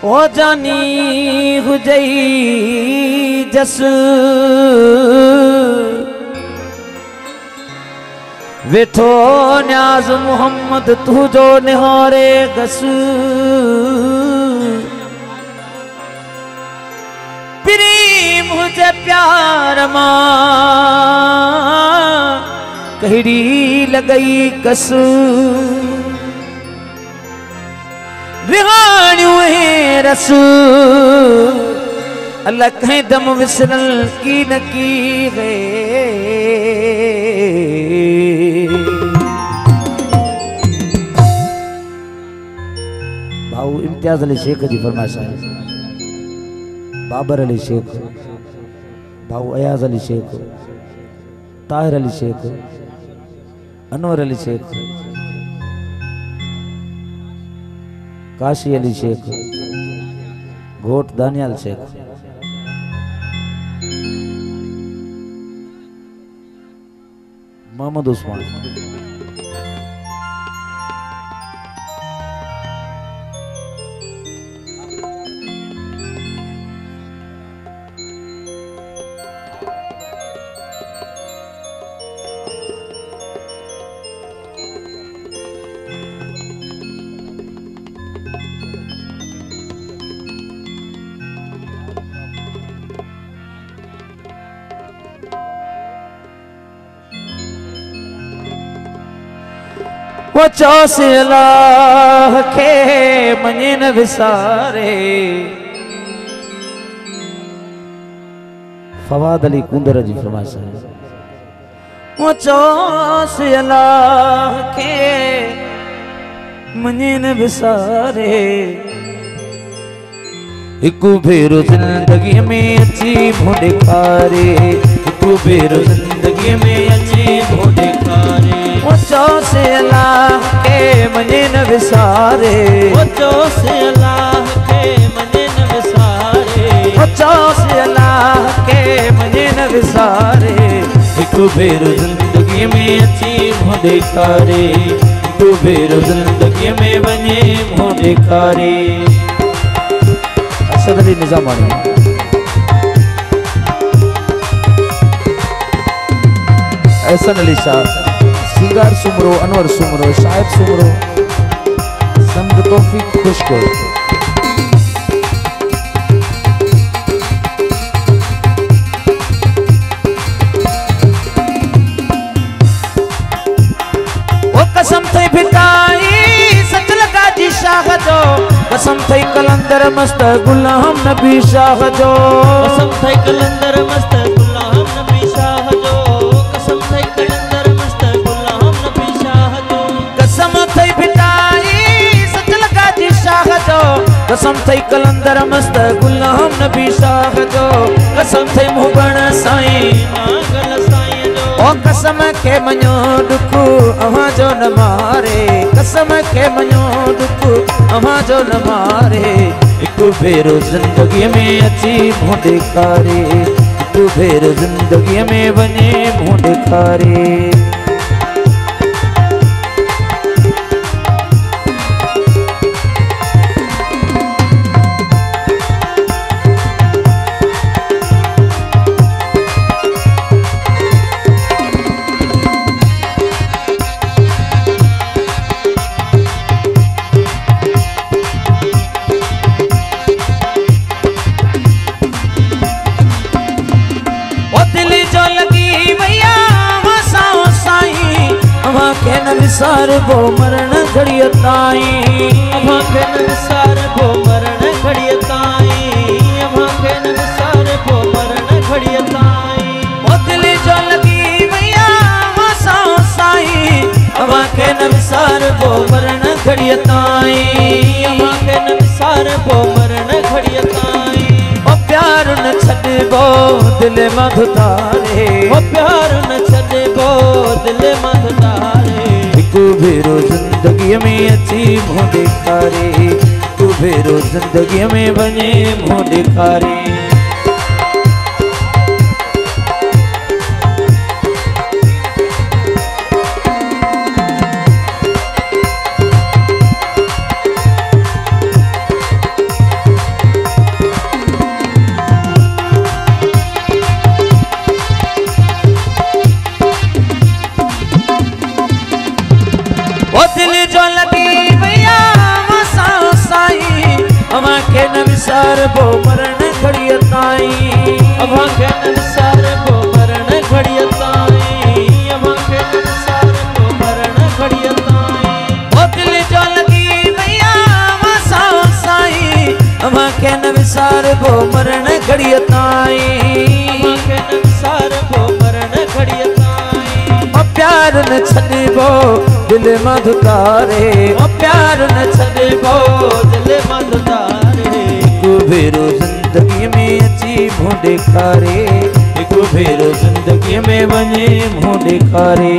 ओ जानी हुजई जस वेठो न्याज मोहम्मद तुझो निहारे गस प्रेम हुजे प्यार मां कहिड़ी लगई कस विहाणियूं रस अल्लाह कहीं दम विसरल की न की है। भाऊ इम्तियाज अली शेख जी फरमाइश है, बाबर अली शेख, भाऊ अयाज अली शेख, ताहिर अली शेख, अनवर अली शेख, काशी अली शेख, घोट दानियाल शेख, मोहम्मद उस्मान, वो चौस अल्लाह के मने न विसारे। फवाद अली कुंदर जी फरमाइश है, वो चौस अल्लाह के मने न विसारे। हिकु भेरो जिंदगी में अची मुंडे खारे, हिकु भेरो जिंदगी में अची मुंडे खारे। वो चौस अल्लाह के मने न विसारे, वो चौस अल्लाह के मने न विसारे, वो चौस अल्लाह के मने न विसारे। हिकु भेरो जिंदगी में अची मुंडे खारे, हिकु भेरो जिंदगी में वने मुंडे खारे। असद अली निजामानी, एहसन अली शाह, सिंगार सुमरो, अनवर सुमरो, शायद सुमरो, समद तौफीक खुशको। वो कसम थई भिटाई सच लगा जी शाह जो, कसम थई कलंदर मस्त गुलाम नबी शाह जो, कसम थई कलंदर मस्त गुलाम नबी शाह जो, कसम थई कलंदर मस्त गुलाम नबी शाह जो। कसम थई भिटाई सच लगा जी शाह जो, कसम थई कलंदर मस्त गुलाम नबी शाह जो, कसम थई मुबण साईं नागल साईं जो। ओ कसम के मञो दुख अवां जो न मारे, कसम के मञो दुख अवां जो न मारे। हिकु भेरो जिंदगी में अची मुंह ॾेखारे, हिकु भेरो जिंदगी में वञे मुंह ॾेखारे। विसार वो मरण घड़िया ताई, अम्मा के न विसार वो मरण घड़िया ताई, अम्मा के न विसार वो मरण घड़िया ताई। ओ दिल जो लगी भैया वसा साई, अम्मा के न विसार वो मरण घड़िया ताई, अम्मा के न विसार वो मरण घड़िया ताई। ओ प्यार न छॾबो दिल मधुतारे, ओ प्यार न छॾबो दिल मधुतारे। हिकु भेरो जिंदगी में अची मुंह ॾेखारे, हिकु भेरो जिंदगी में वञे मुंह ॾेखारे। जो लगी भैया वसाओ साई अवा के न विसार बो मरण घड़िय ताई अवा के न विसार बो मरण घड़िय ताई अवा के न विसार बो मरण घड़िय ताई ओ दिल जो लगी भैया वसाओ साई अवा के न विसार बो मरण घड़िय ताई अवा के न विसार बो मरण घड़िय ताई ओ प्यार न छॾिबो दिल मधुतारे ओ प्यार न छॾिबो दिल मधुतारे हिकु भेरो जिंदगी में अची मुंहुं ॾेखारे हिकु भेरो जिंदगी में वञे मुंहुं ॾेखारे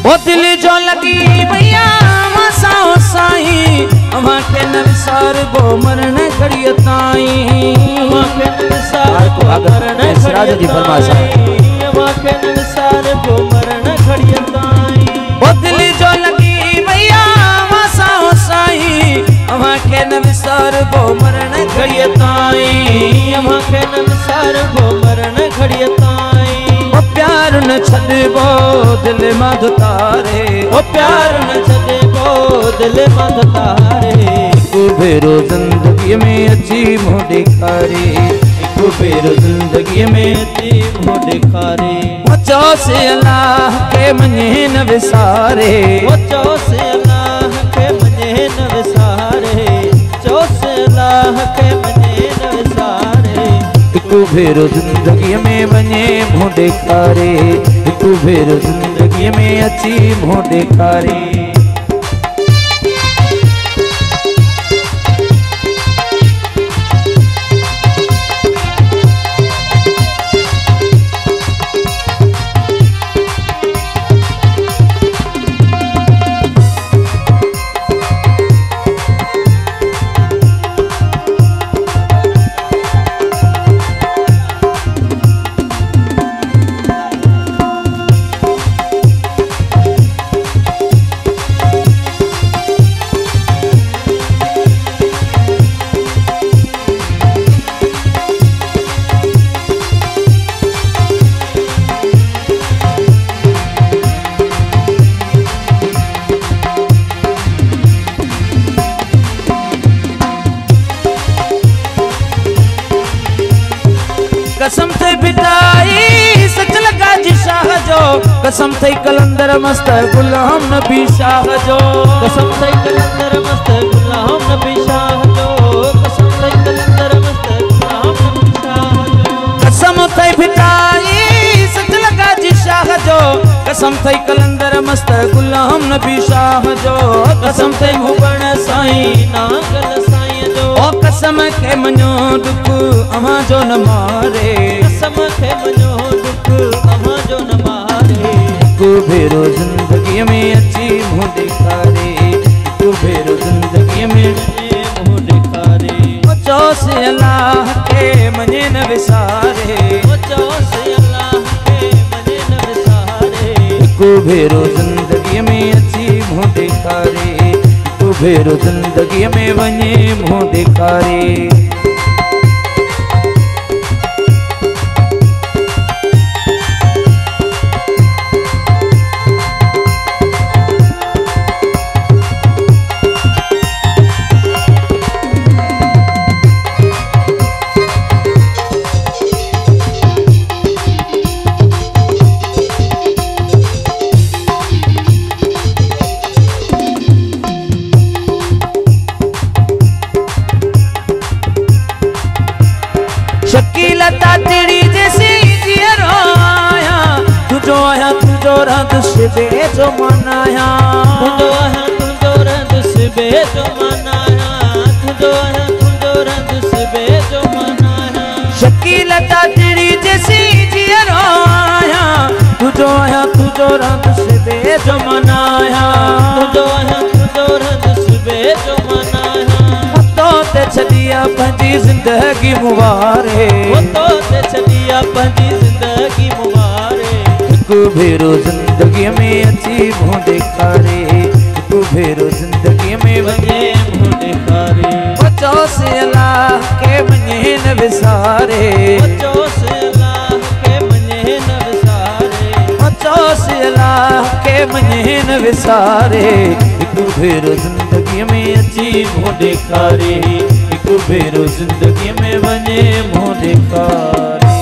ओ दिल जो लगी भैया वसाओ साई अवा के न विसार बो मरण घड़िय ताई अवा के न विसार बो मरण घड़िय ताई अवा के न विसार बो मरण घड़िय ताई ओ दिल जो लगी भैया वसाओ साई अवा के न विसार बो मरण घड़िय ताई अवा के न विसार बो मरण घड़िय ताई ओ प्यार न छॾिबो दिल मधुतारे ओ प्यार न छॾिबो दिल मधुतारे हिकु भेरो जिंदगी में अची मुंहुं ॾेखारे हिकु भेरो जिंदगी में अची मुंहुं ॾेखारे ओ चौसे अल्लाह के मञे न विसारे ओ चौसे अल्लाह के मञे न विसारे चौसे अल्लाह के मञे न विसारे हिकु भेरो जिंदगी में वञे मुंहुं ॾेखारे हिकु भेरो जिंदगी में अची मुंहुं ॾेखारे कसम थे बिताई सच लगा जी शाह जो कसम थे कलंदर मस्त गुलाम नबी शाह जो कसम थे कलंदर मस्त गुलाम नबी शाह जो कसम थे कलंदर मस्त गुलाम नबी शाह जो कसम थे बिताई सच लगा जी शाह जो कसम थे कलंदर मस्त गुलाम नबी शाह जो कसम थे भुवन साईं नागल साईं जो ओ कसम के मञो दुख अवा जो न मारे कसम के मञो दुख अवा जो न मारे हिकु भेरो जिंदगी में अची मुंहुं ॾेखारे हिकु भेरो जिंदगी में मुंहुं ॾेखारे ओ चौसे अल्लाह के मञे न विसारे ओ चौसे अल्लाह के मञे न विसारे हिकु भेरो जिंदगी में अची मुंहुं ॾेखारे हिकु भेरो जिंदगी में वञे मुंहुं ॾेखारे शकीलता तेरी जैसी जियरो आया तुझो आया तुझो रंग से बेजो मनाया तुझो आया तुझो रंग से बेजो मनाया तुझो आया तुझो रंग से बेजो मनाया शकीलता तेरी जैसी जियरो आया तुझो आया तुझो रंग से बेजो मनाया तुझो आया छॾिया पंहिंजी ज़िंदगी मुबारे तो ते छॾिया पंहिंजी ज़िंदगी मुबारे हिकु भेरो ज़िंदगीअ में अची मुंहुं ॾेखारे हिकु भेरो ज़िंदगीअ में वञे मुंहुं ॾेखारे चोसि अलाह के मञे न विसारे चोसि अलाह के मञे न विसारे चोसि अलाह के मञे न विसारे हिकु भेरो ज़िंदगीअ में अची मुंहुं ॾेखारे हिकु भेरो ज़िंदगीअ में वञे मुंहुं ॾेखारे